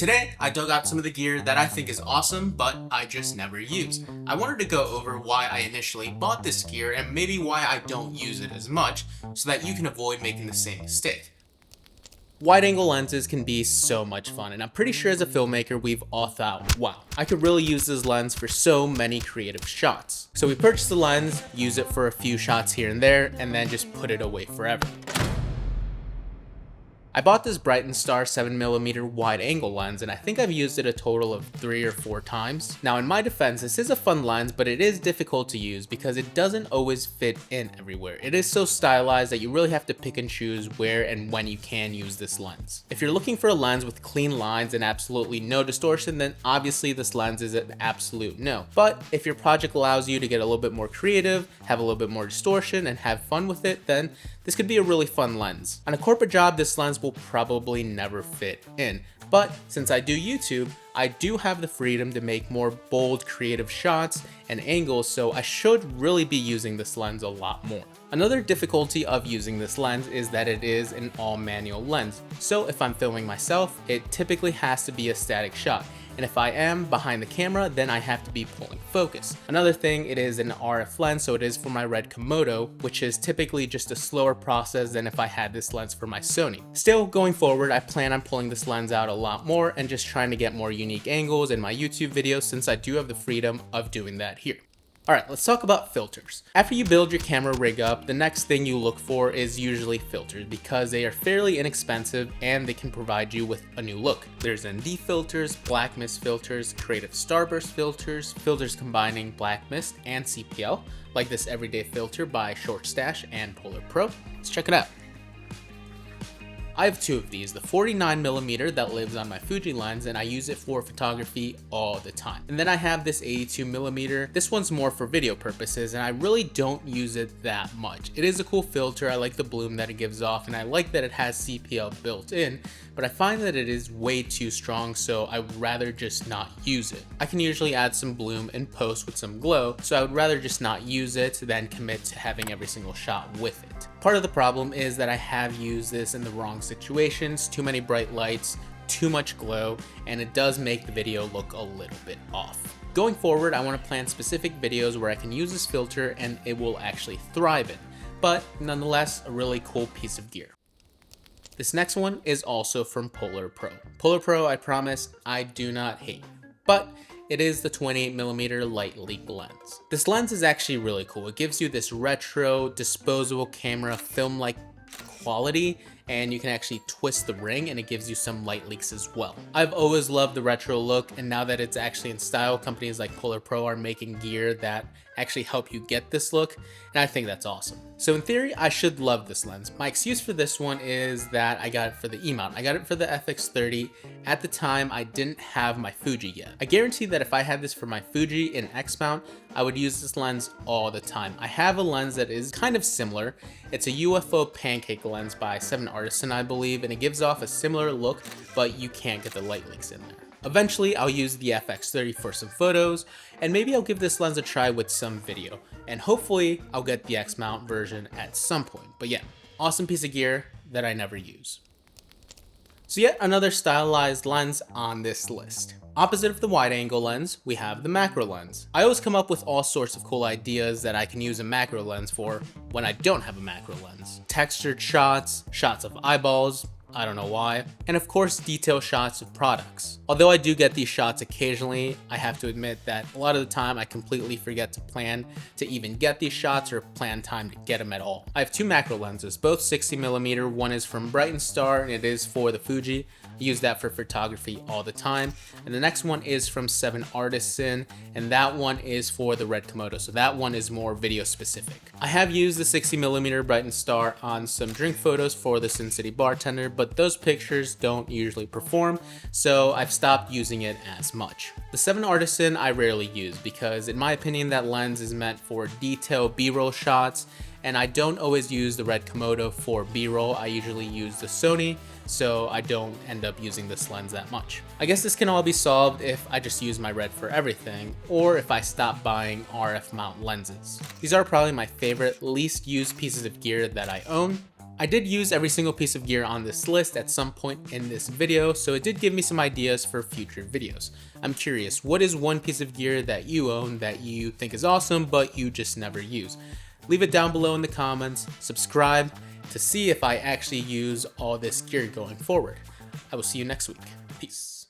Today, I dug out some of the gear that I think is awesome, but I just never use. I wanted to go over why I initially bought this gear and maybe why I don't use it as much, so that you can avoid making the same mistake. Wide angle lenses can be so much fun, and I'm pretty sure as a filmmaker we've all thought, wow, I could really use this lens for so many creative shots. So we purchased the lens, use it for a few shots here and there, and then just put it away forever. I bought this Brighton Star 7mm wide angle lens, and I think I've used it a total of 3 or 4 times. Now in my defense, this is a fun lens, but it is difficult to use because it doesn't always fit in everywhere. It is so stylized that you really have to pick and choose where and when you can use this lens. If you're looking for a lens with clean lines and absolutely no distortion, then obviously this lens is an absolute no. But if your project allows you to get a little bit more creative, have a little bit more distortion, and have fun with it, then this could be a really fun lens. On a corporate job, this lens will probably never fit in, but since I do YouTube, I do have the freedom to make more bold creative shots and angles, so I should really be using this lens a lot more. Another difficulty of using this lens is that it is an all manual lens, so if I'm filming myself, it typically has to be a static shot. And if I am behind the camera, then I have to be pulling focus. Another thing, it is an RF lens, so it is for my Red Komodo, which is typically just a slower process than if I had this lens for my Sony. Still, going forward, I plan on pulling this lens out a lot more and just trying to get more unique angles in my YouTube videos, since I do have the freedom of doing that here. Alright, let's talk about filters. After you build your camera rig up, the next thing you look for is usually filters, because they are fairly inexpensive and they can provide you with a new look. There's ND filters, black mist filters, creative starburst filters, filters combining black mist and CPL, like this everyday filter by Short Stash and Polar Pro. Let's check it out. I have 2 of these, the 49mm that lives on my Fuji lens, and I use it for photography all the time. And then I have this 82mm. This one's more for video purposes, and I really don't use it that much. It is a cool filter, I like the bloom that it gives off, and I like that it has CPL built in, but I find that it is way too strong, so I would rather just not use it. I can usually add some bloom in post with some glow, so I would rather just not use it than commit to having every single shot with it. Part of the problem is that I have used this in the wrong situations, too many bright lights, too much glow, and it does make the video look a little bit off. Going forward, I want to plan specific videos where I can use this filter and it will actually thrive in, but nonetheless, a really cool piece of gear. This next one is also from Polar Pro. Polar Pro, I promise, I do not hate, but it is the 28mm light leak lens. This lens is actually really cool. It gives you this retro, disposable camera film-like quality, and you can actually twist the ring and it gives you some light leaks as well. I've always loved the retro look, and now that it's actually in style, companies like Polar Pro are making gear that actually help you get this look, and I think that's awesome. So in theory, I should love this lens. My excuse for this one is that I got it for the E-mount. I got it for the FX30. At the time, I didn't have my Fuji yet. I guarantee that if I had this for my Fuji in X-mount, I would use this lens all the time. I have a lens that is kind of similar. It's a UFO pancake lens by 7 Artisan, I believe, and it gives off a similar look, but you can't get the light leaks in there. Eventually, I'll use the FX30 for some photos, and maybe I'll give this lens a try with some video, and hopefully I'll get the X-mount version at some point. But yeah, awesome piece of gear that I never use. So yet another stylized lens on this list. Opposite of the wide angle lens, we have the macro lens. I always come up with all sorts of cool ideas that I can use a macro lens for when I don't have a macro lens. Textured shots, shots of eyeballs, I don't know why, and of course detail shots of products. Although I do get these shots occasionally, I have to admit that a lot of the time I completely forget to plan to even get these shots or plan time to get them at all. I have 2 macro lenses, both 60mm. One is from Brighton Star and it is for the Fuji. I use that for photography all the time. And the next one is from 7 Artisan, and that one is for the Red Komodo, so that one is more video specific. I have used the 60mm Brighton Star on some drink photos for the Sin City Bartender, but those pictures don't usually perform, so I've stopped using it as much. The 7 Artisan I rarely use because in my opinion that lens is meant for detailed B-roll shots, and I don't always use the Red Komodo for B-roll. I usually use the Sony, so I don't end up using this lens that much. I guess this can all be solved if I just use my Red for everything, or if I stop buying RF mount lenses. These are probably my favorite, least used pieces of gear that I own. I did use every single piece of gear on this list at some point in this video, so it did give me some ideas for future videos. I'm curious, what is one piece of gear that you own that you think is awesome but you just never use? Leave it down below in the comments, subscribe to see if I actually use all this gear going forward. I will see you next week. Peace.